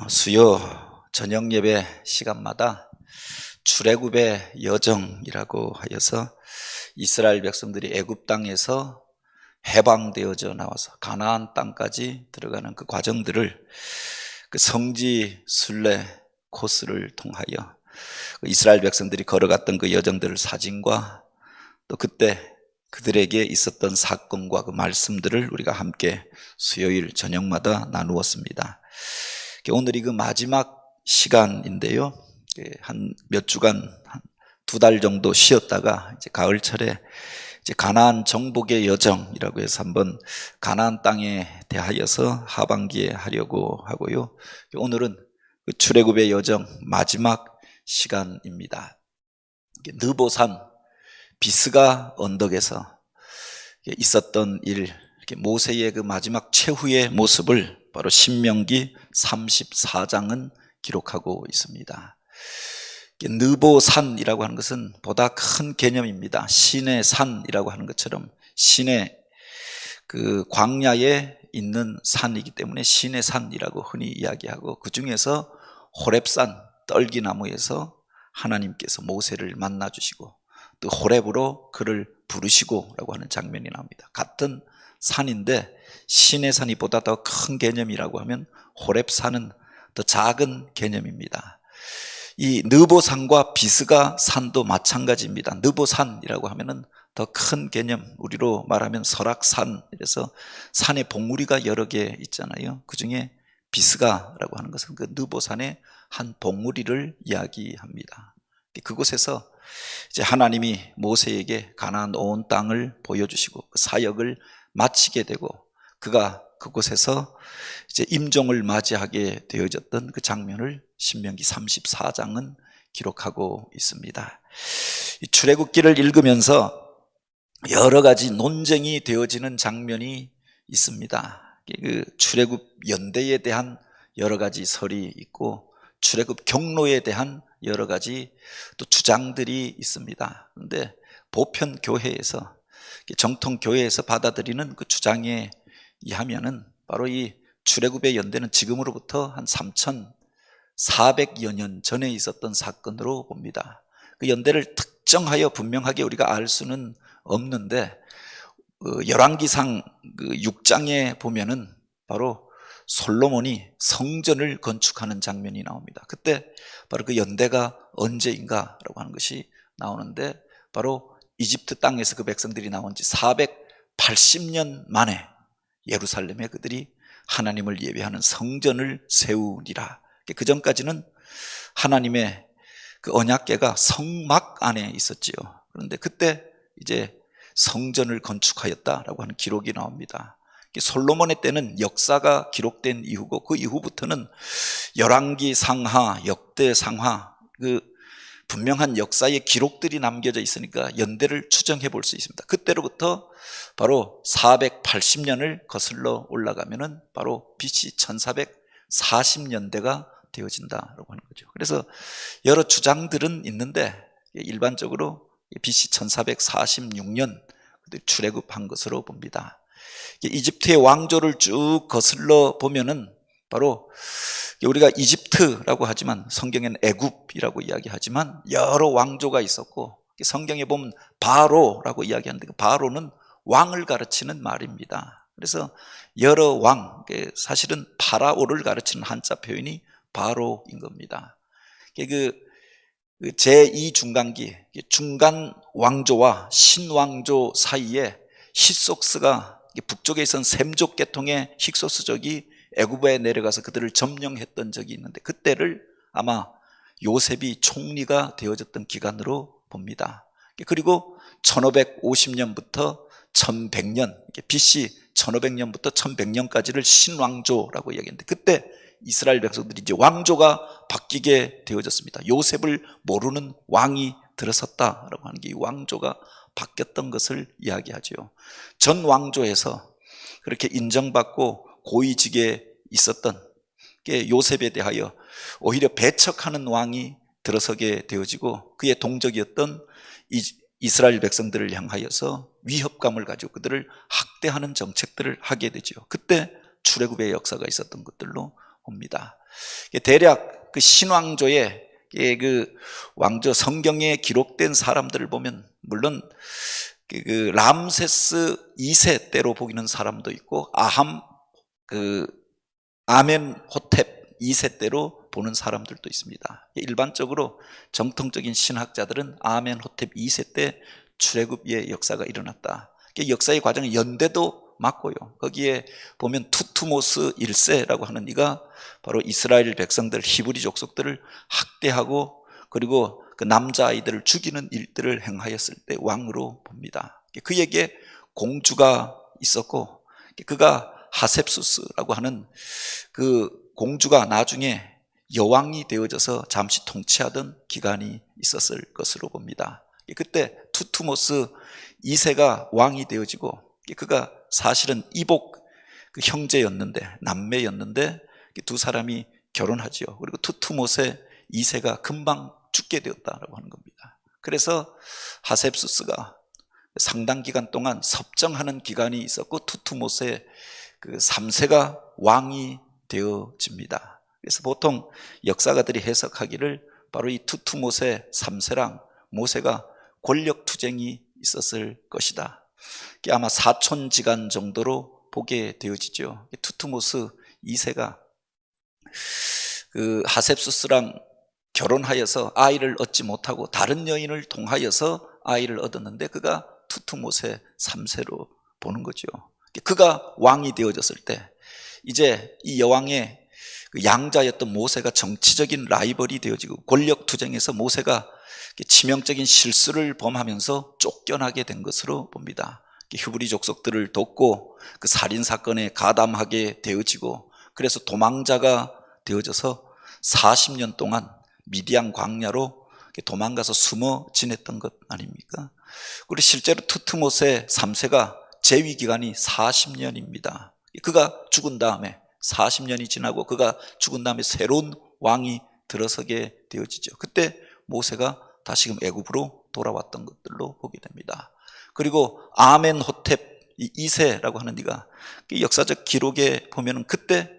수요 저녁 예배 시간마다 출애굽의 여정이라고 하여서 이스라엘 백성들이 애굽 땅에서 해방되어져 나와서 가나안 땅까지 들어가는 그 과정들을 그 성지 순례 코스를 통하여 이스라엘 백성들이 걸어갔던 그 여정들을 사진과 또 그때 그들에게 있었던 사건과 그 말씀들을 우리가 함께 수요일 저녁마다 나누었습니다. 오늘이 그 마지막 시간인데요. 한 몇 주간, 한 2달 정도 쉬었다가 이제 가을철에 이제 가나안 정복의 여정이라고 해서 한번 가나안 땅에 대하여서 하반기에 하려고 하고요. 오늘은 그 출애굽의 여정 마지막 시간입니다. 느보산 비스가 언덕에서 있었던 일, 모세의 그 마지막 최후의 모습을 바로 신명기 34장은 기록하고 있습니다. 느보산이라고 하는 것은 보다 큰 개념입니다. 신의 산이라고 하는 것처럼 신의 그 광야에 있는 산이기 때문에 신의 산이라고 흔히 이야기하고, 그 중에서 호렙산 떨기나무에서 하나님께서 모세를 만나주시고 또 호렙으로 그를 부르시고 라고 하는 장면이 나옵니다. 같은 산인데 신의 산이 보다 더 큰 개념이라고 하면 호렙산은 더 작은 개념입니다. 이 느보산과 비스가 산도 마찬가지입니다. 느보산이라고 하면은 더 큰 개념, 우리로 말하면 설악산, 이래서 산에 봉우리가 여러 개 있잖아요. 그 중에 비스가라고 하는 것은 그 느보산의 한 봉우리를 이야기합니다. 그곳에서 이제 하나님이 모세에게 가나안 온 땅을 보여주시고 그 사역을 마치게 되고, 그가 그곳에서 이제 임종을 맞이하게 되어졌던 그 장면을 신명기 34장은 기록하고 있습니다. 이 출애굽기를 읽으면서 여러 가지 논쟁이 되어지는 장면이 있습니다. 그 출애굽 연대에 대한 여러 가지 설이 있고 출애굽 경로에 대한 여러 가지 또 주장들이 있습니다. 그런데 보편 교회에서, 정통 교회에서 받아들이는 그 주장에 의하면은 바로 이 출애굽의 연대는 지금으로부터 한 3,400여 년 전에 있었던 사건으로 봅니다. 그 연대를 특정하여 분명하게 우리가 알 수는 없는데 열왕기상 그 6장에 보면은 바로 솔로몬이 성전을 건축하는 장면이 나옵니다. 그때 바로 그 연대가 언제인가라고 하는 것이 나오는데, 바로 이집트 땅에서 그 백성들이 나온 지 480년 만에 예루살렘에 그들이 하나님을 예배하는 성전을 세우리라. 그 전까지는 하나님의 그 언약궤가 성막 안에 있었지요. 그런데 그때 이제 성전을 건축하였다라고 하는 기록이 나옵니다. 솔로몬의 때는 역사가 기록된 이후고, 그 이후부터는 열왕기 상하, 역대 상하, 그 분명한 역사의 기록들이 남겨져 있으니까 연대를 추정해 볼 수 있습니다. 그때로부터 바로 480년을 거슬러 올라가면은 바로 BC 1440년대가 되어진다라고 하는 거죠. 그래서 여러 주장들은 있는데 일반적으로 BC 1446년 출애굽한 것으로 봅니다. 이집트의 왕조를 쭉 거슬러 보면은 바로 우리가 이집트라고 하지만 성경에는 애굽이라고 이야기하지만 여러 왕조가 있었고, 성경에 보면 바로라고 이야기하는데 그 바로는 왕을 가르치는 말입니다. 그래서 여러 왕, 사실은 파라오를 가르치는 한자 표현이 바로인 겁니다. 그 제2중간기 중간 왕조와 신왕조 사이에 히속스가, 북쪽에 있던 셈족 계통의 힉소스족이 애굽에 내려가서 그들을 점령했던 적이 있는데, 그때를 아마 요셉이 총리가 되어졌던 기간으로 봅니다. 그리고 1550년부터 1100년, BC 1500년부터 1100년까지를 신왕조라고 이야기했는데, 그때 이스라엘 백성들이 이제 왕조가 바뀌게 되어졌습니다. 요셉을 모르는 왕이 들어섰다라고 하는 게 이 왕조가 바뀌었던 것을 이야기하죠. 전 왕조에서 그렇게 인정받고 고위직에 있었던 요셉에 대하여 오히려 배척하는 왕이 들어서게 되어지고, 그의 동족이었던 이스라엘 백성들을 향하여서 위협감을 가지고 그들을 학대하는 정책들을 하게 되죠. 그때 출애굽의 역사가 있었던 것들로 봅니다. 대략 그 신왕조의 그 왕조 성경에 기록된 사람들을 보면 물론 그 람세스 2세 때로 보이는 사람도 있고 아멘호텝 2세 때로 보는 사람들도 있습니다. 일반적으로 정통적인 신학자들은 아멘호텝 2세 때 출애굽의 역사가 일어났다. 역사의 과정은 연대도 맞고요. 거기에 보면 투투모스 1세라고 하는 이가 바로 이스라엘 백성들 히브리 족속들을 학대하고 그리고 그 남자아이들을 죽이는 일들을 행하였을 때 왕으로 봅니다. 그에게 공주가 있었고 그가 하셉수스라고 하는 그 공주가 나중에 여왕이 되어져서 잠시 통치하던 기간이 있었을 것으로 봅니다. 그때 투투모스 2세가 왕이 되어지고 그가 사실은 이복 그 형제였는데 남매였는데 두 사람이 결혼하지요. 그리고 투투모세 2세가 금방 죽게 되었다라고 하는 겁니다. 그래서 하셉수스가 상당 기간 동안 섭정하는 기간이 있었고 투투모세 그 3세가 왕이 되어집니다. 그래서 보통 역사가들이 해석하기를 바로 이 투투모세 3세랑 모세가 권력 투쟁이 있었을 것이다. 아마 사촌지간 정도로 보게 되어지죠. 투투모스 2세가 그 하셉수스랑 결혼하여서 아이를 얻지 못하고 다른 여인을 통하여서 아이를 얻었는데 그가 투투모세 3세로 보는 거죠. 그가 왕이 되어졌을 때 이제 이 여왕의 그 양자였던 모세가 정치적인 라이벌이 되어지고 권력 투쟁에서 모세가 치명적인 실수를 범하면서 쫓겨나게 된 것으로 봅니다. 히브리 족속들을 돕고 그 살인 사건에 가담하게 되어지고 그래서 도망자가 되어져서 40년 동안 미디안 광야로 도망가서 숨어 지냈던 것 아닙니까? 그리고 실제로 투투모세 3세가 재위 기간이 40년입니다. 그가 죽은 다음에 40년이 지나고 그가 죽은 다음에 새로운 왕이 들어서게 되어지죠. 그때 모세가 다시금 애굽으로 돌아왔던 것들로 보게 됩니다. 그리고 아멘호텝 2세라고 하는 이가 역사적 기록에 보면은 그때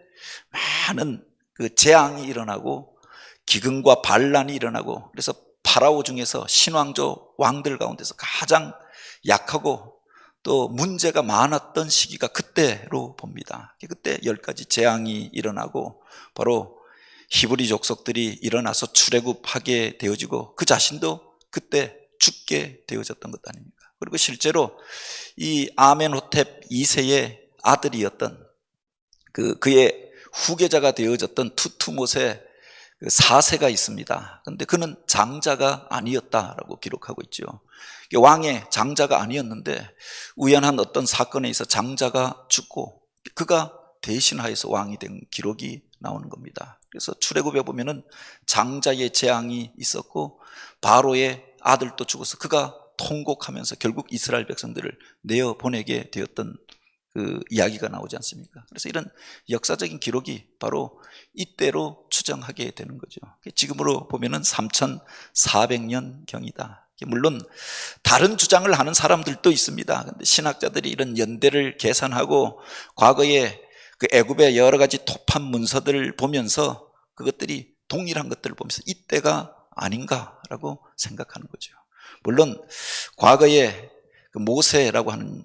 많은 그 재앙이 일어나고 기근과 반란이 일어나고 그래서 파라오 중에서 신왕조 왕들 가운데서 가장 약하고 또 문제가 많았던 시기가 그때로 봅니다. 그때 10가지 재앙이 일어나고 바로 히브리 족속들이 일어나서 출애굽하게 되어지고 그 자신도 그때 죽게 되어졌던 것 아닙니까? 그리고 실제로 이 아멘호텝 2세의 아들이었던 그의 후계자가 되어졌던 투투모세 4세가 있습니다. 그런데 그는 장자가 아니었다라고 기록하고 있죠. 왕의 장자가 아니었는데 우연한 어떤 사건에 있어 장자가 죽고 그가 대신하여서 왕이 된 기록이 나오는 겁니다. 그래서 출애굽에 보면은 장자의 재앙이 있었고 바로의 아들도 죽어서 그가 통곡하면서 결국 이스라엘 백성들을 내어 보내게 되었던 그 이야기가 나오지 않습니까? 그래서 이런 역사적인 기록이 바로 이때로 추정하게 되는 거죠. 지금으로 보면은 3400년 경이다. 물론 다른 주장을 하는 사람들도 있습니다. 근데 신학자들이 이런 연대를 계산하고 과거에 그 애굽의 여러 가지 토판 문서들을 보면서 그것들이 동일한 것들을 보면서 이때가 아닌가라고 생각하는 거죠. 물론 과거에 그 모세라고 하는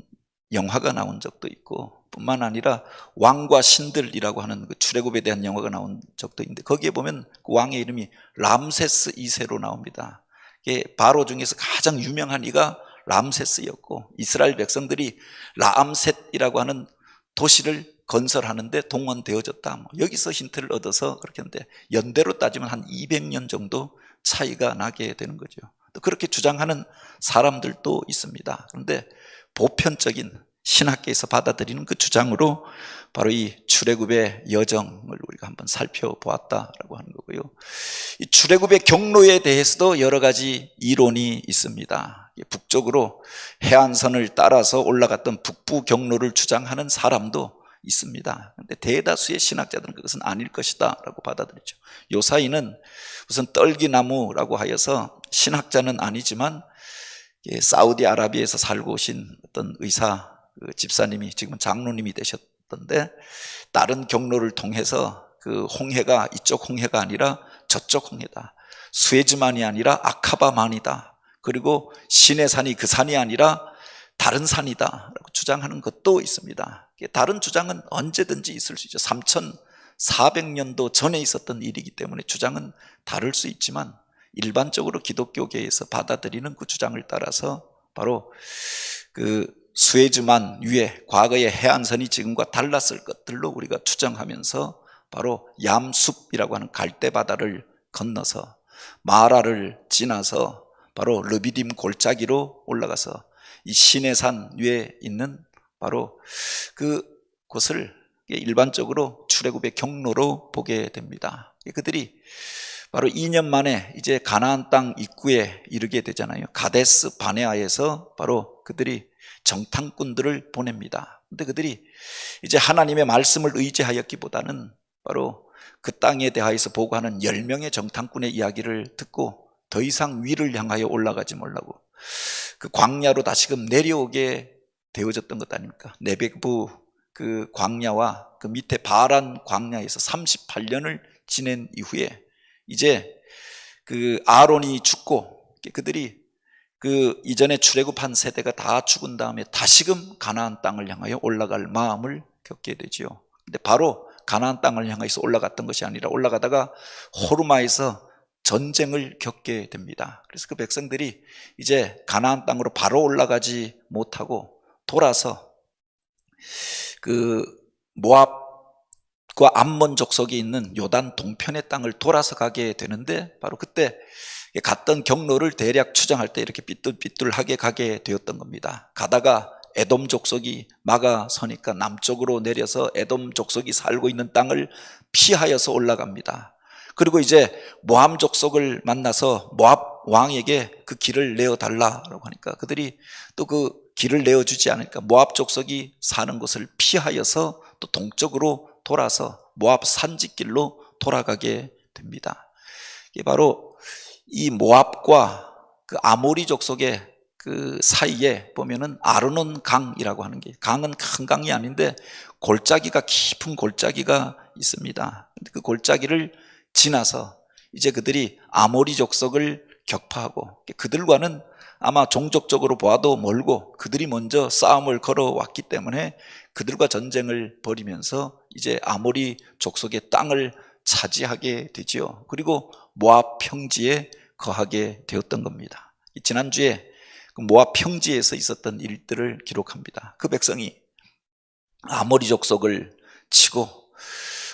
영화가 나온 적도 있고 뿐만 아니라 왕과 신들이라고 하는 그 출애굽에 대한 영화가 나온 적도 있는데 거기에 보면 그 왕의 이름이 람세스 2세로 나옵니다. 바로 중에서 가장 유명한 이가 람세스였고 이스라엘 백성들이 라암셋이라고 하는 도시를 건설하는데 동원되어졌다. 여기서 힌트를 얻어서 그렇게 하는데 연대로 따지면 한 200년 정도 차이가 나게 되는 거죠. 또 그렇게 주장하는 사람들도 있습니다. 그런데 보편적인 신학계에서 받아들이는 그 주장으로 바로 이 출애굽의 여정을 우리가 한번 살펴보았다라고 하는 거고요. 이 출애굽의 경로에 대해서도 여러 가지 이론이 있습니다. 북쪽으로 해안선을 따라서 올라갔던 북부 경로를 주장하는 사람도 있습니다. 그런데 대다수의 신학자들은 그것은 아닐 것이다 라고 받아들이죠. 요사이는 우선 떨기나무라고 하여서 신학자는 아니지만 사우디아라비아에서 살고 오신 어떤 의사 집사님이 지금은 장로님이 되셨던데 다른 경로를 통해서 그 홍해가 이쪽 홍해가 아니라 저쪽 홍해다. 수에즈만이 아니라 아카바만이다. 그리고 시내산이 그 산이 아니라 다른 산이다 라고 주장하는 것도 있습니다. 다른 주장은 언제든지 있을 수 있죠. 3400년도 전에 있었던 일이기 때문에 주장은 다를 수 있지만 일반적으로 기독교계에서 받아들이는 그 주장을 따라서 바로 그 수에즈만 위에 과거의 해안선이 지금과 달랐을 것들로 우리가 추정하면서 바로 얌숲이라고 하는 갈대바다를 건너서 마라를 지나서 바로 르비딤 골짜기로 올라가서 이 시내산 위에 있는 바로 그곳을 일반적으로 출애굽의 경로로 보게 됩니다. 그들이 바로 2년 만에 이제 가나안 땅 입구에 이르게 되잖아요. 가데스 바네아에서 바로 그들이 정탐꾼들을 보냅니다. 근데 그들이 이제 하나님의 말씀을 의지하였기보다는 바로 그 땅에 대하여서 보고하는 10명의 정탐꾼의 이야기를 듣고 더 이상 위를 향하여 올라가지 말라고 그 광야로 다시금 내려오게 되어졌던 것 아닙니까? 네베부 그 광야와 그 밑에 바란 광야에서 38년을 지낸 이후에 이제 그 아론이 죽고 그들이 그 이전에 출애굽한 세대가 다 죽은 다음에 다시금 가나안 땅을 향하여 올라갈 마음을 겪게 되지요. 근데 바로 가나안 땅을 향해서 올라갔던 것이 아니라 올라가다가 호르마에서 전쟁을 겪게 됩니다. 그래서 그 백성들이 이제 가나안 땅으로 바로 올라가지 못하고 돌아서 그 모압과 암몬 족속이 있는 요단 동편의 땅을 돌아서 가게 되는데 바로 그때 갔던 경로를 대략 추정할 때 이렇게 삐뚤삐뚤하게 가게 되었던 겁니다. 가다가 에돔 족속이 막아서니까 남쪽으로 내려서 에돔 족속이 살고 있는 땅을 피하여서 올라갑니다. 그리고 이제 모함 족속을 만나서 모압 왕에게 그 길을 내어달라고 하니까 그들이 또 그 길을 내어주지 않으니까 모압 족속이 사는 곳을 피하여서 또 동쪽으로 돌아서 모압 산지길로 돌아가게 됩니다. 이게 바로 이 모압과 그 아모리 족속의 그 사이에 보면은 아르논 강이라고 하는 게, 강은 큰 강이 아닌데 골짜기가, 깊은 골짜기가 있습니다. 근데 그 골짜기를 지나서 이제 그들이 아모리 족속을 격파하고, 그들과는 아마 종족적으로 보아도 멀고 그들이 먼저 싸움을 걸어왔기 때문에 그들과 전쟁을 벌이면서 이제 아모리 족속의 땅을 차지하게 되지요. 그리고 모압 평지에 거하게 되었던 겁니다. 지난주에 그 모압 평지에서 있었던 일들을 기록합니다. 그 백성이 아모리 족속을 치고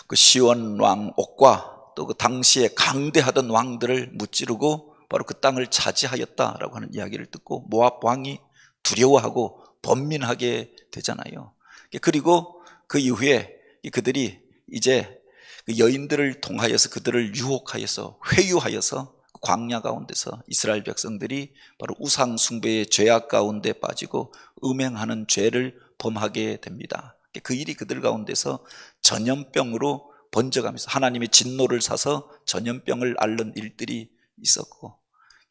그 시온 왕 옥과 또 그 당시에 강대하던 왕들을 무찌르고 바로 그 땅을 차지하였다라고 하는 이야기를 듣고 모압 왕이 두려워하고 번민하게 되잖아요. 그리고 그 이후에 그들이 이제 그 여인들을 통하여서 그들을 유혹하여서 회유하여서 광야 가운데서 이스라엘 백성들이 바로 우상 숭배의 죄악 가운데 빠지고 음행하는 죄를 범하게 됩니다. 그 일이 그들 가운데서 전염병으로 번져가면서 하나님의 진노를 사서 전염병을 앓는 일들이 있었고,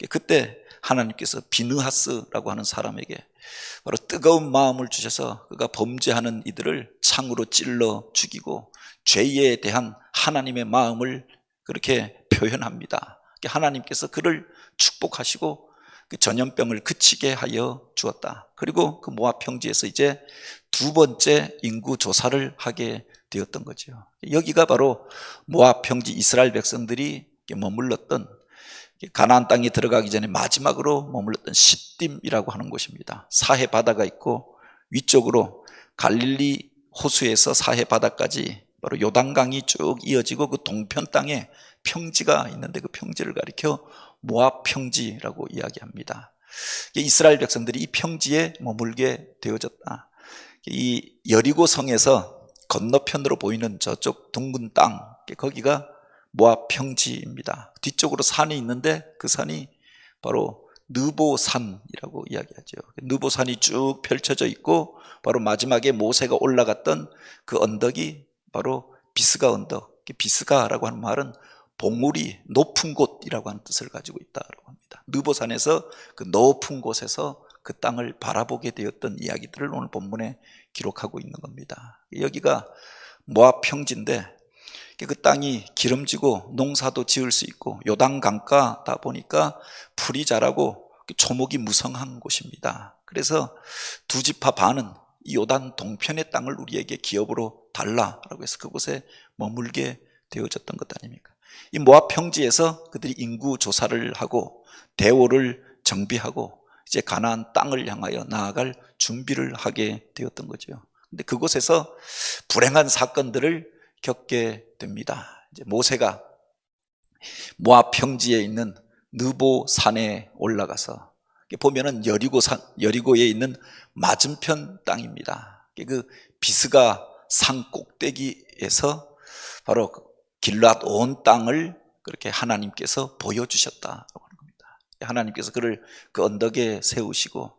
그때 하나님께서 비느하스라고 하는 사람에게 바로 뜨거운 마음을 주셔서 그가 범죄하는 이들을 창으로 찔러 죽이고 죄에 대한 하나님의 마음을 그렇게 표현합니다. 하나님께서 그를 축복하시고 그 전염병을 그치게 하여 주었다. 그리고 그 모압 평지에서 이제 두 번째 인구 조사를 하게 되었던 거죠. 여기가 바로 모압 평지 이스라엘 백성들이 머물렀던, 가나안 땅에 들어가기 전에 마지막으로 머물렀던 시딤이라고 하는 곳입니다. 사해 바다가 있고 위쪽으로 갈릴리 호수에서 사해 바다까지 바로 요단강이 쭉 이어지고 그 동편 땅에 평지가 있는데 그 평지를 가리켜 모압 평지라고 이야기합니다. 이스라엘 백성들이 이 평지에 머물게 되어졌다. 이 여리고 성에서 건너편으로 보이는 저쪽 둥근 땅, 거기가 모압 평지입니다. 뒤쪽으로 산이 있는데 그 산이 바로 느보산이라고 이야기하죠. 느보산이 쭉 펼쳐져 있고 바로 마지막에 모세가 올라갔던 그 언덕이 바로 비스가 언덕. 비스가라고 하는 말은 봉우리, 높은 곳이라고 하는 뜻을 가지고 있다고 합니다. 느보산에서 그 높은 곳에서 그 땅을 바라보게 되었던 이야기들을 오늘 본문에 기록하고 있는 겁니다. 여기가 모압 평지인데 그 땅이 기름지고 농사도 지을 수 있고 요단강가다 보니까 풀이 자라고 초목이 무성한 곳입니다. 그래서 두 지파 반은 이 요단 동편의 땅을 우리에게 기업으로 달라라고 해서 그곳에 머물게 되어졌던 것 아닙니까? 이 모압 평지에서 그들이 인구 조사를 하고 대오를 정비하고 이제 가나안 땅을 향하여 나아갈 준비를 하게 되었던 거죠. 근데 그곳에서 불행한 사건들을 겪게 됩니다. 이제 모세가 모압 평지에 있는 느보 산에 올라가서 보면은 여리고에 있는 맞은편 땅입니다. 그 비스가 산 꼭대기에서 바로 길앗 온 땅을 그렇게 하나님께서 보여주셨다고 하는 겁니다. 하나님께서 그를 그 언덕에 세우시고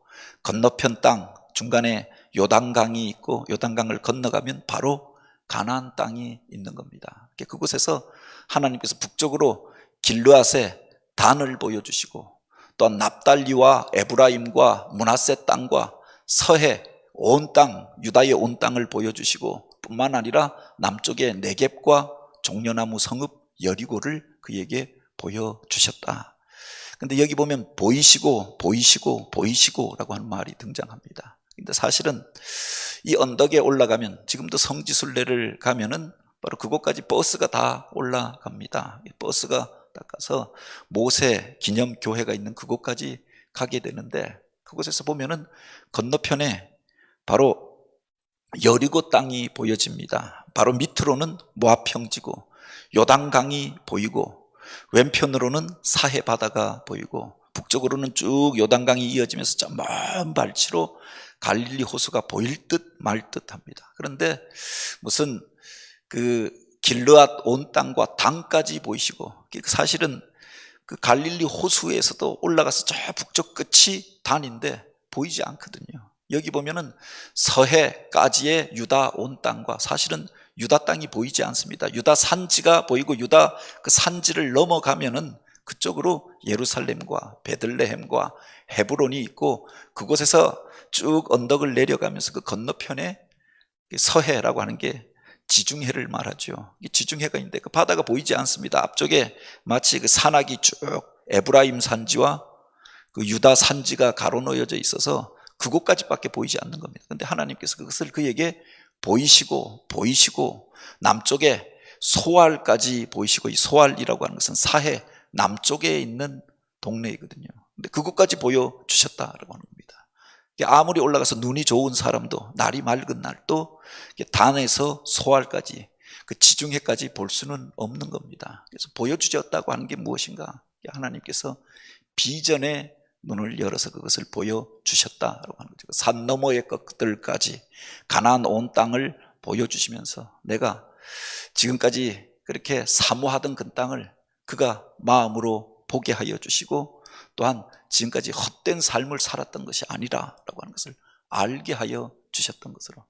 건너편 땅 중간에 요단강이 있고 요단강을 건너가면 바로 가나안 땅이 있는 겁니다. 그곳에서 하나님께서 북쪽으로 길르앗의 단을 보여주시고 또한 납달리와 에브라임과 므낫세 땅과 서해 온 땅, 유다의 온 땅을 보여주시고 뿐만 아니라 남쪽의 네겝과 종려나무 성읍 여리고를 그에게 보여주셨다. 근데 여기 보면 보이시고 보이시고 보이시고라고 하는 말이 등장합니다. 근데 사실은 이 언덕에 올라가면 지금도 성지순례를 가면은 바로 그곳까지 버스가 다 올라갑니다. 버스가 딱 가서 모세 기념교회가 있는 그곳까지 가게 되는데 그곳에서 보면은 건너편에 바로 여리고 땅이 보여집니다. 바로 밑으로는 모압 평지고 요단강이 보이고 왼편으로는 사해 바다가 보이고 북쪽으로는 쭉 요단강이 이어지면서 저 먼 발치로 갈릴리 호수가 보일 듯 말 듯 합니다. 그런데 무슨 그 길르앗 온 땅과 당까지 보이시고 사실은 그 갈릴리 호수에서도 올라가서 저 북쪽 끝이 단인데 보이지 않거든요. 여기 보면은 서해까지의 유다 온 땅과 사실은 유다 땅이 보이지 않습니다. 유다 산지가 보이고 유다 그 산지를 넘어가면은 그쪽으로 예루살렘과 베들레헴과 헤브론이 있고 그곳에서 쭉 언덕을 내려가면서 그 건너편에 서해라고 하는 게 지중해를 말하죠. 지중해가 있는데 그 바다가 보이지 않습니다. 앞쪽에 마치 그 산악이 쭉 에브라임 산지와 그 유다 산지가 가로놓여져 있어서 그곳까지밖에 보이지 않는 겁니다. 그런데 하나님께서 그것을 그에게 보이시고 보이시고 남쪽에 소알까지 보이시고 이 소알이라고 하는 것은 사해 남쪽에 있는 동네이거든요. 근데 그곳까지 보여주셨다라고 하는 겁니다. 아무리 올라가서 눈이 좋은 사람도 날이 맑은 날도 단에서 소알까지 그 지중해까지 볼 수는 없는 겁니다. 그래서 보여주셨다고 하는 게 무엇인가? 하나님께서 비전의 눈을 열어서 그것을 보여주셨다라고 하는 거죠. 산 너머의 것들까지 가나안 온 땅을 보여주시면서 내가 지금까지 그렇게 사모하던 그 땅을 그가 마음으로 보게 하여 주시고 또한 지금까지 헛된 삶을 살았던 것이 아니라라고 하는 것을 알게 하여 주셨던 것으로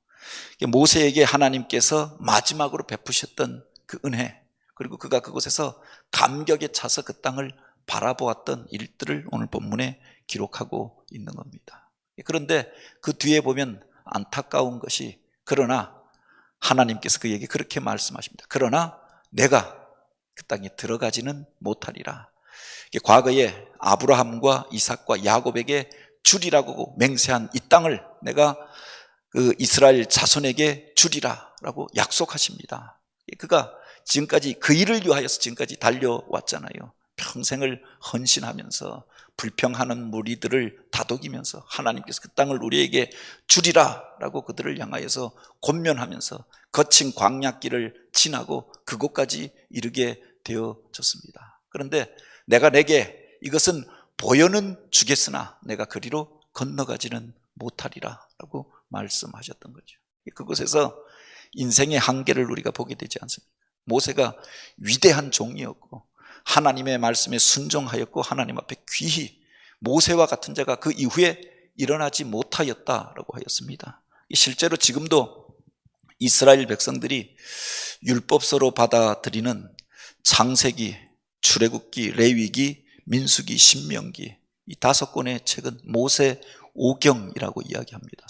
모세에게 하나님께서 마지막으로 베푸셨던 그 은혜 그리고 그가 그곳에서 감격에 차서 그 땅을 바라보았던 일들을 오늘 본문에 기록하고 있는 겁니다. 그런데 그 뒤에 보면 안타까운 것이 그러나 하나님께서 그에게 그렇게 말씀하십니다. 그러나 내가 그 땅에 들어가지는 못하리라. 과거에 아브라함과 이삭과 야곱에게 주리라고 맹세한 이 땅을 내가 그 이스라엘 자손에게 주리라라고 약속하십니다. 그가 지금까지 그 일을 위하여서 지금까지 달려왔잖아요. 평생을 헌신하면서 불평하는 무리들을 다독이면서 하나님께서 그 땅을 우리에게 주리라라고 그들을 향하여서 권면하면서 거친 광야길을 지나고 그곳까지 이르게 되어졌습니다. 그런데 내가 내게 이것은 보여는 주겠으나 내가 그리로 건너가지는 못하리라라고 말씀하셨던 거죠. 그곳에서 인생의 한계를 우리가 보게 되지 않습니까? 모세가 위대한 종이었고 하나님의 말씀에 순종하였고 하나님 앞에 귀히 모세와 같은 자가 그 이후에 일어나지 못하였다라고 하였습니다. 실제로 지금도 이스라엘 백성들이 율법서로 받아들이는 창세기, 출애굽기, 레위기, 민수기, 신명기 이 5권의 책은 모세 오경이라고 이야기합니다.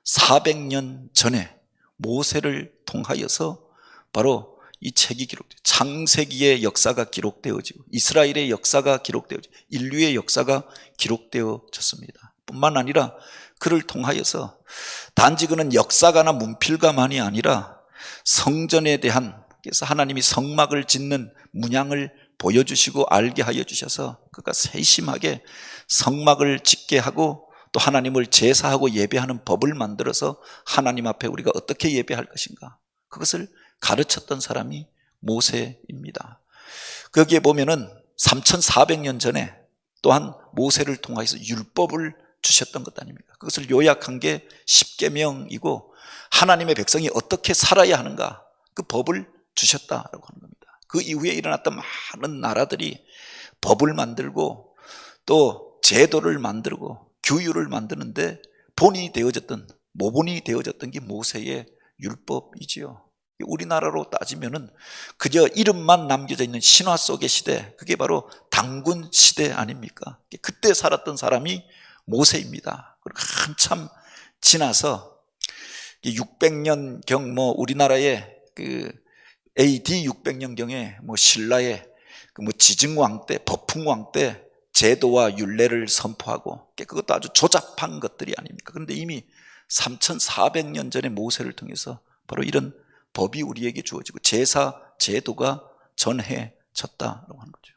3400년 전에 모세를 통하여서 바로 이 책이 기록돼요. 창세기의 역사가 기록되어지고 이스라엘의 역사가 기록되어지고 인류의 역사가 기록되어졌습니다. 뿐만 아니라 그를 통하여서 단지 그는 역사가나 문필가만이 아니라 성전에 대한, 그래서 하나님이 성막을 짓는 문양을 보여주시고 알게 하여 주셔서 그가 세심하게 성막을 짓게 하고 또 하나님을 제사하고 예배하는 법을 만들어서 하나님 앞에 우리가 어떻게 예배할 것인가, 그것을 가르쳤던 사람이 모세입니다. 거기에 보면은 3400년 전에 또한 모세를 통해서 율법을 주셨던 것 아닙니까? 그것을 요약한 게 십계명이고 하나님의 백성이 어떻게 살아야 하는가, 그 법을 주셨다라고 하는 겁니다. 그 이후에 일어났던 많은 나라들이 법을 만들고 또 제도를 만들고 규율을 만드는데 본이 되어졌던, 모본이 되어졌던 게 모세의 율법이지요. 우리나라로 따지면은 그저 이름만 남겨져 있는 신화 속의 시대, 그게 바로 당군 시대 아닙니까? 그때 살았던 사람이 모세입니다. 그리고 한참 지나서 600년경 우리나라의 그 AD 600년경에 신라의 그 지증왕 때, 법흥왕 때 제도와 율례를 선포하고, 그것도 아주 조잡한 것들이 아닙니까? 그런데 이미 3400년 전에 모세를 통해서 바로 이런 법이 우리에게 주어지고 제사, 제도가 전해졌다라고 하는 거죠.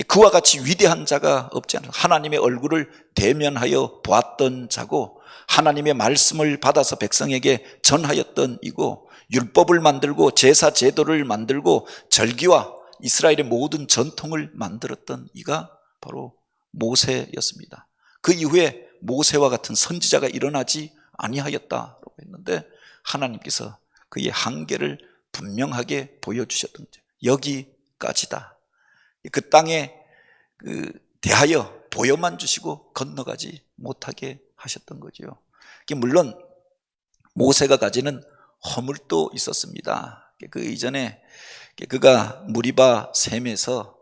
그와 같이 위대한 자가 없지 않아요. 하나님의 얼굴을 대면하여 보았던 자고 하나님의 말씀을 받아서 백성에게 전하였던 이고 율법을 만들고 제사, 제도를 만들고 절기와 이스라엘의 모든 전통을 만들었던 이가 바로 모세였습니다. 그 이후에 모세와 같은 선지자가 일어나지 아니하였다라고 했는데 하나님께서 그의 한계를 분명하게 보여주셨던 거죠. 여기까지다. 그 땅에 대하여 보여만 주시고 건너가지 못하게 하셨던 거죠. 물론 모세가 가지는 허물도 있었습니다. 그 이전에 그가 무리바 샘에서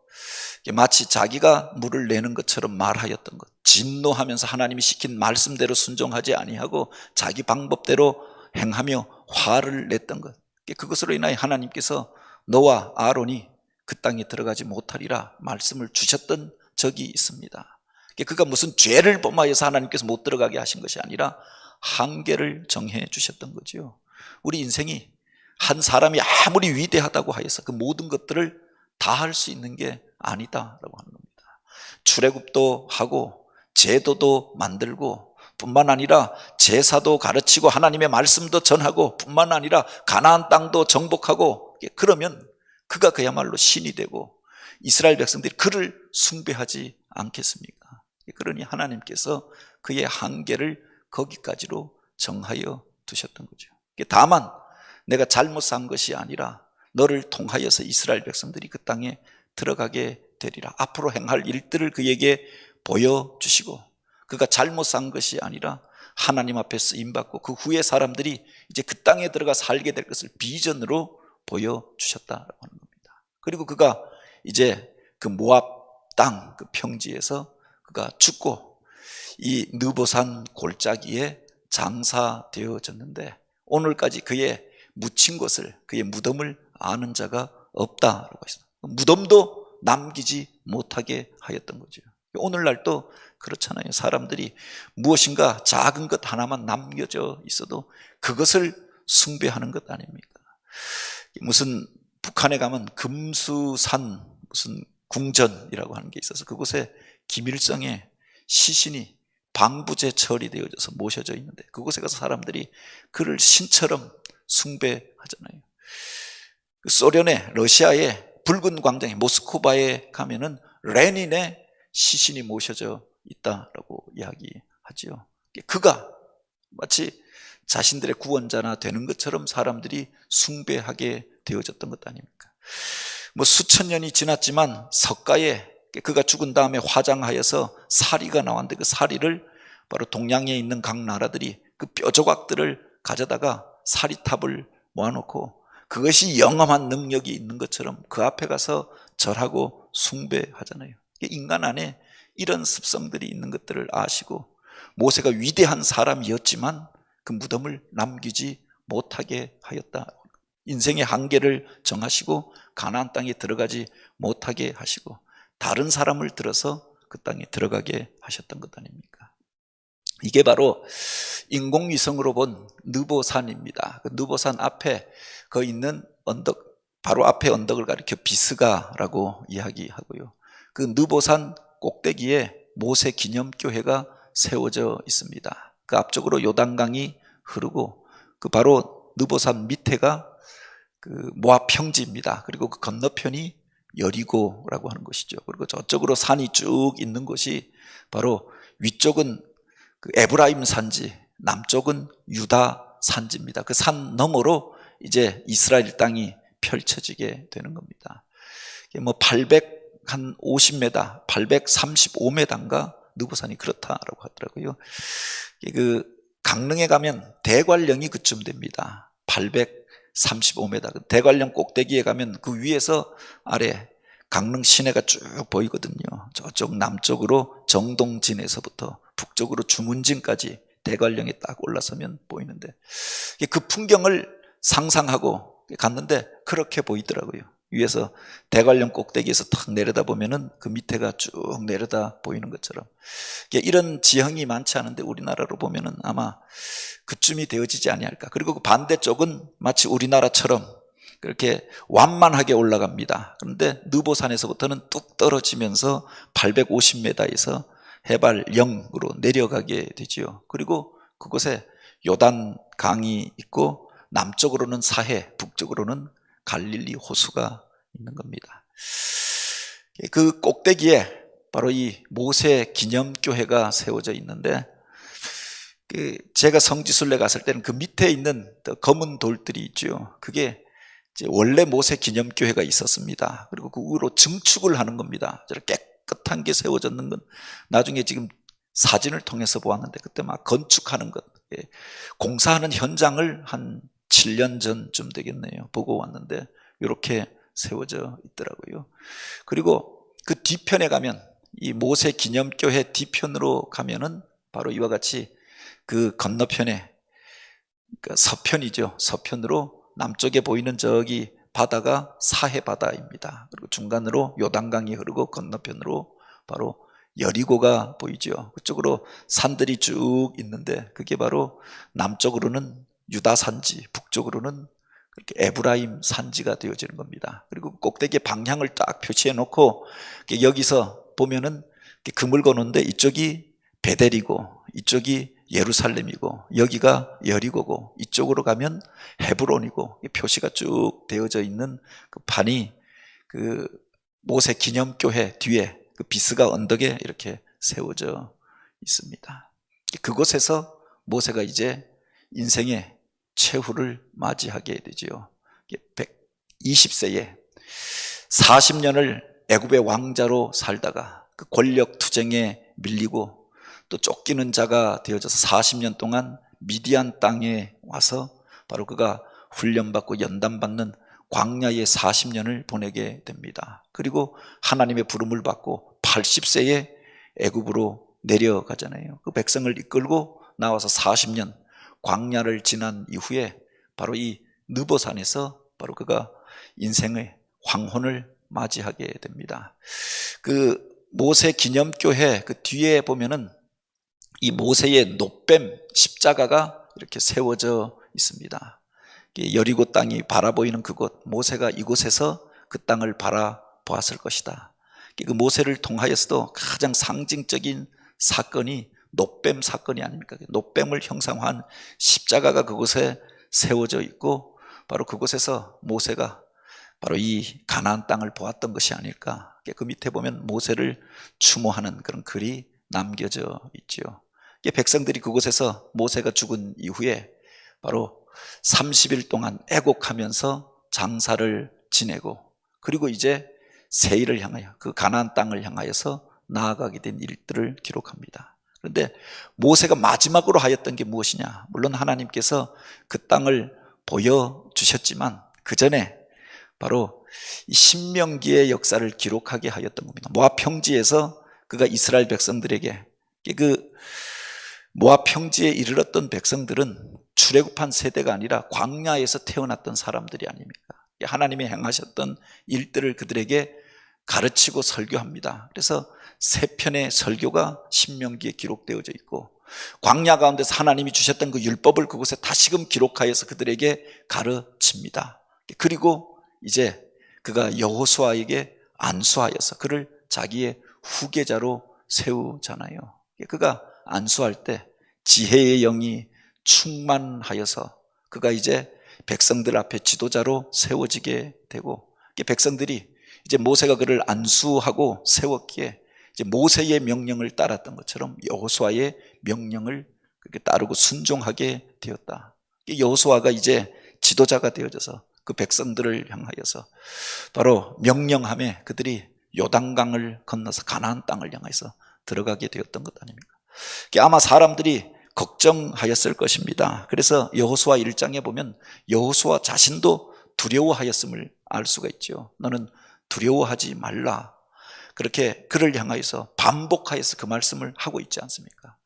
마치 자기가 물을 내는 것처럼 말하였던 것, 진노하면서 하나님이 시킨 말씀대로 순종하지 아니하고 자기 방법대로 행하며 화를 냈던 것, 그것으로 인하여 하나님께서 너와 아론이 그 땅에 들어가지 못하리라 말씀을 주셨던 적이 있습니다. 그가 무슨 죄를 범하여서 하나님께서 못 들어가게 하신 것이 아니라 한계를 정해 주셨던 거죠. 우리 인생이 한 사람이 아무리 위대하다고 하여서 그 모든 것들을 다 할 수 있는 게 아니다라고 하는 겁니다. 출애굽도 하고 제도도 만들고 뿐만 아니라 제사도 가르치고 하나님의 말씀도 전하고 뿐만 아니라 가나안 땅도 정복하고, 그러면 그가 그야말로 신이 되고 이스라엘 백성들이 그를 숭배하지 않겠습니까? 그러니 하나님께서 그의 한계를 거기까지로 정하여 두셨던 거죠. 다만 내가 잘못 산 것이 아니라 너를 통하여서 이스라엘 백성들이 그 땅에 들어가게 되리라. 앞으로 행할 일들을 그에게 보여주시고 그가 잘못 산 것이 아니라 하나님 앞에 쓰임받고 그 후에 사람들이 이제 그 땅에 들어가 살게 될 것을 비전으로 보여주셨다라고 하는 겁니다. 그리고 그가 이제 그 모압 땅 그 평지에서 그가 죽고 이 느보산 골짜기에 장사되어졌는데 오늘까지 그의 묻힌 곳을, 그의 무덤을 아는 자가 없다라고 했습니다. 무덤도 남기지 못하게 하였던 거죠. 오늘날도 그렇잖아요. 사람들이 무엇인가 작은 것 하나만 남겨져 있어도 그것을 숭배하는 것 아닙니까? 무슨 북한에 가면 금수산 무슨 궁전이라고 하는 게 있어서 그곳에 김일성의 시신이 방부제 처리되어져서 모셔져 있는데 그곳에 가서 사람들이 그를 신처럼 숭배하잖아요. 소련의, 러시아의 붉은 광장에 모스크바에 가면은 레닌의 시신이 모셔져 있다라고 이야기하지요. 그가 마치 자신들의 구원자나 되는 것처럼 사람들이 숭배하게 되어졌던 것 아닙니까? 수천 년이 지났지만 석가에 그가 죽은 다음에 화장하여서 사리가 나왔는데 그 사리를 바로 동양에 있는 각 나라들이 그 뼈 조각들을 가져다가 사리탑을 모아놓고 그것이 영험한 능력이 있는 것처럼 그 앞에 가서 절하고 숭배하잖아요. 인간 안에 이런 습성들이 있는 것들을 아시고 모세가 위대한 사람이었지만 그 무덤을 남기지 못하게 하였다. 인생의 한계를 정하시고 가나안 땅에 들어가지 못하게 하시고 다른 사람을 들어서 그 땅에 들어가게 하셨던 것 아닙니까? 이게 바로 인공위성으로 본 느보산입니다. 그 느보산 앞에 그 있는 언덕, 바로 앞에 언덕을 가리켜 비스가라고 이야기하고요. 그 느보산 꼭대기에 모세 기념교회가 세워져 있습니다. 그 앞쪽으로 요단강이 흐르고 그 바로 느보산 밑에가 그 모압 평지입니다. 그리고 그 건너편이 여리고라고 하는 것이죠. 그리고 저쪽으로 산이 쭉 있는 곳이 바로 위쪽은 그 에브라임 산지, 남쪽은 유다 산지입니다. 그 산 너머로 이제 이스라엘 땅이 펼쳐지게 되는 겁니다. 뭐 850m, 835m인가 느보산이 그렇다라고 하더라고요. 그 강릉에 가면 대관령이 그쯤 됩니다. 835m. 대관령 꼭대기에 가면 그 위에서 아래 강릉 시내가 쭉 보이거든요. 저쪽 남쪽으로 정동진에서부터 북쪽으로 주문진까지 대관령에 딱 올라서면 보이는데 그 풍경을 상상하고 갔는데 그렇게 보이더라고요. 위에서 대관령 꼭대기에서 탁 내려다보면은 그 밑에가 쭉 내려다 보이는 것처럼 이런 지형이 많지 않은데 우리나라로 보면은 아마 그쯤이 되어지지 아니할까. 그리고 그 반대쪽은 마치 우리나라처럼 그렇게 완만하게 올라갑니다. 그런데 느보산에서부터는 뚝 떨어지면서 850m에서 해발 0으로 내려가게 되지요. 그리고 그곳에 요단 강이 있고 남쪽으로는 사해, 북쪽으로는 갈릴리 호수가 있는 겁니다. 그 꼭대기에 바로 이 모세 기념교회가 세워져 있는데 제가 성지순례 갔을 때는 그 밑에 있는 검은 돌들이 있죠. 그게 이제 원래 모세 기념교회가 있었습니다. 그리고 그 위로 증축을 하는 겁니다. 저렇게 깨끗한 게 세워졌는 건 나중에 지금 사진을 통해서 보았는데 그때 막 건축하는 것, 공사하는 현장을 한 7년 전쯤 되겠네요. 보고 왔는데 이렇게 세워져 있더라고요. 그리고 그 뒤편에 가면 이 모세 기념교회 뒤편으로 가면은 바로 이와 같이 그 건너편에 그러니까 서편이죠. 서편으로 남쪽에 보이는 저기 바다가 사해 바다입니다. 그리고 중간으로 요단강이 흐르고 건너편으로 바로 여리고가 보이죠. 그쪽으로 산들이 쭉 있는데 그게 바로 남쪽으로는 유다 산지, 북쪽으로는 그렇게 에브라임 산지가 되어지는 겁니다. 그리고 꼭대기에 방향을 딱 표시해 놓고 여기서 보면은 금을 거는데 이쪽이 베델이고 이쪽이 예루살렘이고 여기가 여리고고 이쪽으로 가면 헤브론이고 표시가 쭉 되어져 있는 그 판이 그 모세 기념교회 뒤에 그 비스가 언덕에 이렇게 세워져 있습니다. 그곳에서 모세가 이제 인생의 최후를 맞이하게 되지요. 120세에 40년을 애굽의 왕자로 살다가 그 권력 투쟁에 밀리고 또 쫓기는 자가 되어져서 40년 동안 미디안 땅에 와서 바로 그가 훈련받고 연단받는 광야의 40년을 보내게 됩니다. 그리고 하나님의 부름을 받고 80세에 애굽으로 내려가잖아요. 그 백성을 이끌고 나와서 40년 광야를 지난 이후에 바로 이 느보산에서 바로 그가 인생의 황혼을 맞이하게 됩니다. 그 모세 기념교회 그 뒤에 보면은 이 모세의 노뱀 십자가가 이렇게 세워져 있습니다. 여리고 땅이 바라보이는 그곳, 모세가 이곳에서 그 땅을 바라보았을 것이다. 그 모세를 통하여서도 가장 상징적인 사건이 노뱀 사건이 아닙니까? 노뱀을 형상화한 십자가가 그곳에 세워져 있고 바로 그곳에서 모세가 바로 이 가나안 땅을 보았던 것이 아닐까. 그 밑에 보면 모세를 추모하는 그런 글이 남겨져 있죠. 백성들이 그곳에서 모세가 죽은 이후에 바로 30일 동안 애곡하면서 장사를 지내고 그리고 이제 세일을 향하여 그 가나안 땅을 향하여서 나아가게 된 일들을 기록합니다. 그런데 모세가 마지막으로 하였던 게 무엇이냐? 물론 하나님께서 그 땅을 보여주셨지만 그 전에 바로 이 신명기의 역사를 기록하게 하였던 겁니다. 모압 평지에서 그가 이스라엘 백성들에게 그 모압 평지에 이르렀던 백성들은 출애굽한 세대가 아니라 광야에서 태어났던 사람들이 아닙니까? 하나님이 행하셨던 일들을 그들에게 가르치고 설교합니다. 그래서 세 편의 설교가 신명기에 기록되어져 있고, 광야 가운데서 하나님이 주셨던 그 율법을 그곳에 다시금 기록하여서 그들에게 가르칩니다. 그리고 이제 그가 여호수아에게 안수하여서 그를 자기의 후계자로 세우잖아요. 그가 안수할 때 지혜의 영이 충만하여서 그가 이제 백성들 앞에 지도자로 세워지게 되고, 백성들이 이제 모세가 그를 안수하고 세웠기에 이제 모세의 명령을 따랐던 것처럼 여호수아의 명령을 그렇게 따르고 순종하게 되었다. 여호수아가 이제 지도자가 되어져서 그 백성들을 향하여서 바로 명령함에 그들이 요단강을 건너서 가나안 땅을 향해서 들어가게 되었던 것 아닙니까? 아마 사람들이 걱정하였을 것입니다. 그래서 여호수아 1장에 보면 여호수아 자신도 두려워하였음을 알 수가 있죠. 너는 두려워하지 말라. 그렇게 그를 향하여서 반복하여서 그 말씀을 하고 있지 않습니까?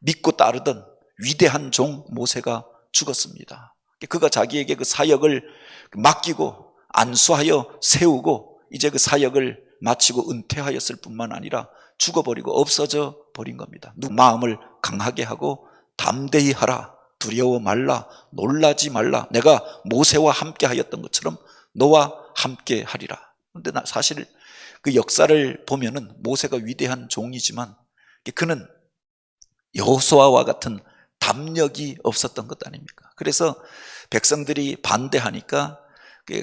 믿고 따르던 위대한 종 모세가 죽었습니다. 그가 자기에게 그 사역을 맡기고 안수하여 세우고 이제 그 사역을 마치고 은퇴하였을 뿐만 아니라 죽어버리고 없어져 버린 겁니다. 마음을 강하게 하고 담대히 하라, 두려워 말라, 놀라지 말라, 내가 모세와 함께 하였던 것처럼 너와 함께 하리라. 그런데 사실 그 역사를 보면은 모세가 위대한 종이지만 그는 여호수아와 같은 담력이 없었던 것 아닙니까? 그래서 백성들이 반대하니까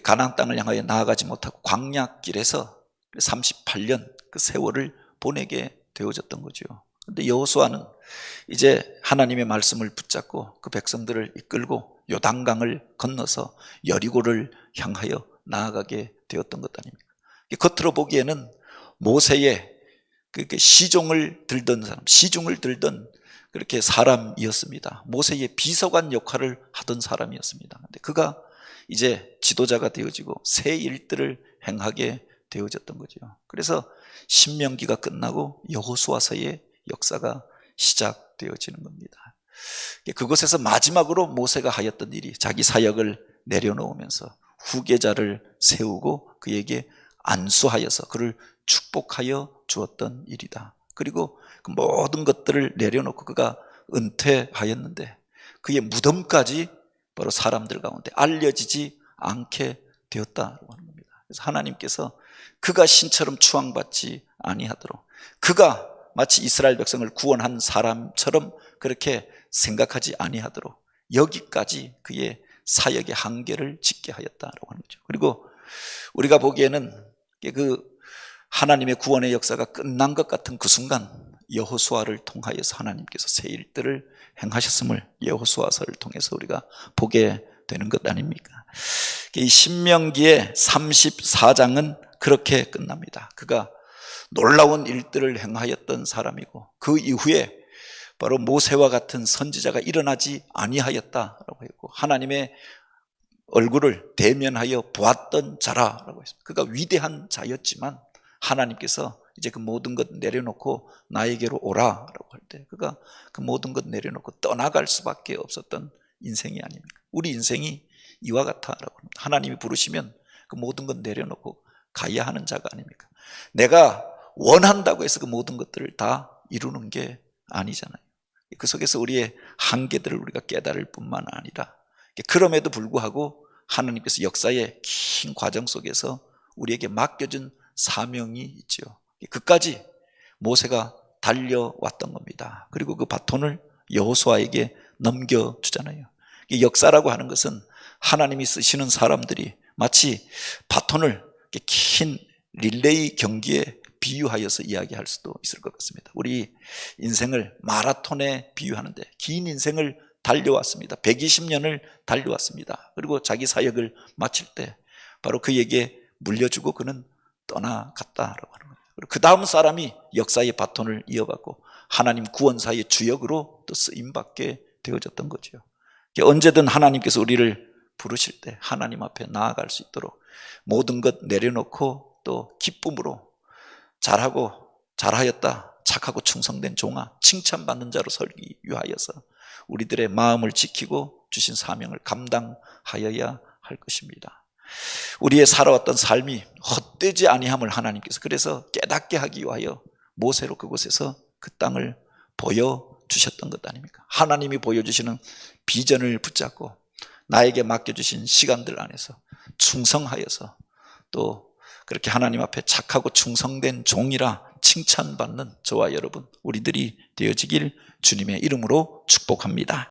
가나안 땅을 향하여 나아가지 못하고 광야길에서 38년 그 세월을 보내게 되어졌던 거죠. 그런데 여호수아는 이제 하나님의 말씀을 붙잡고 그 백성들을 이끌고 요단강을 건너서 여리고를 향하여 나아가게 되었던 것 아닙니까? 겉으로 보기에는 모세의 시종을 들던 사람, 시중을 들던 그렇게 사람이었습니다. 모세의 비서관 역할을 하던 사람이었습니다. 그런데 그가 이제 지도자가 되어지고 새 일들을 행하게 되어졌던 거죠. 그래서 신명기가 끝나고 여호수아서의 역사가 시작되어지는 겁니다. 그곳에서 마지막으로 모세가 하였던 일이 자기 사역을 내려놓으면서 후계자를 세우고 그에게 안수하여서 그를 축복하여 주었던 일이다. 그리고 그 모든 것들을 내려놓고 그가 은퇴하였는데 그의 무덤까지 바로 사람들 가운데 알려지지 않게 되었다고 하는 겁니다. 그래서 하나님께서 그가 신처럼 추앙받지 아니하도록, 그가 마치 이스라엘 백성을 구원한 사람처럼 그렇게 생각하지 아니하도록 여기까지 그의 사역의 한계를 짓게 하였다라고 하는 거죠. 그리고 우리가 보기에는 그 하나님의 구원의 역사가 끝난 것 같은 그 순간 여호수아를 통하여서 하나님께서 새 일들을 행하셨음을 여호수아서를 통해서 우리가 보게 되는 것 아닙니까? 이 신명기의 34장은 그렇게 끝납니다. 그가 놀라운 일들을 행하였던 사람이고 그 이후에 바로 모세와 같은 선지자가 일어나지 아니하였다라고 했고 하나님의 얼굴을 대면하여 보았던 자라라고 했습니다. 그가 위대한 자였지만 하나님께서 이제 그 모든 것 내려놓고 나에게로 오라라고 할 때 그가 그 모든 것 내려놓고 떠나갈 수밖에 없었던 인생이 아닙니까? 우리 인생이 이와 같다라고 합니다. 하나님이 부르시면 그 모든 것 내려놓고 가야 하는 자가 아닙니까? 내가 원한다고 해서 그 모든 것들을 다 이루는 게 아니잖아요. 그 속에서 우리의 한계들을 우리가 깨달을 뿐만 아니라 그럼에도 불구하고 하나님께서 역사의 긴 과정 속에서 우리에게 맡겨준 사명이 있죠. 그까지 모세가 달려왔던 겁니다. 그리고 그 바톤을 여호수아에게 넘겨주잖아요. 역사라고 하는 것은 하나님이 쓰시는 사람들이 마치 바톤을 긴 릴레이 경기에 비유하여서 이야기할 수도 있을 것 같습니다. 우리 인생을 마라톤에 비유하는데 긴 인생을 달려왔습니다. 120년을 달려왔습니다. 그리고 자기 사역을 마칠 때 바로 그에게 물려주고 그는 떠나갔다라고 하는 거예요. 그리고 그 다음 사람이 역사의 바톤을 이어받고 하나님 구원사의 주역으로 또 쓰임받게 되어졌던 거죠. 언제든 하나님께서 우리를 부르실 때 하나님 앞에 나아갈 수 있도록 모든 것 내려놓고 또 기쁨으로 잘하고 잘하였다, 착하고 충성된 종아, 칭찬받는 자로 살기 위하여서 우리들의 마음을 지키고 주신 사명을 감당하여야 할 것입니다. 우리의 살아왔던 삶이 헛되지 아니함을 하나님께서 그래서 깨닫게 하기 위하여 모세로 그곳에서 그 땅을 보여주셨던 것 아닙니까? 하나님이 보여주시는 비전을 붙잡고 나에게 맡겨주신 시간들 안에서 충성하여서 또 그렇게 하나님 앞에 착하고 충성된 종이라 칭찬받는 저와 여러분 우리들이 되어지길 주님의 이름으로 축복합니다.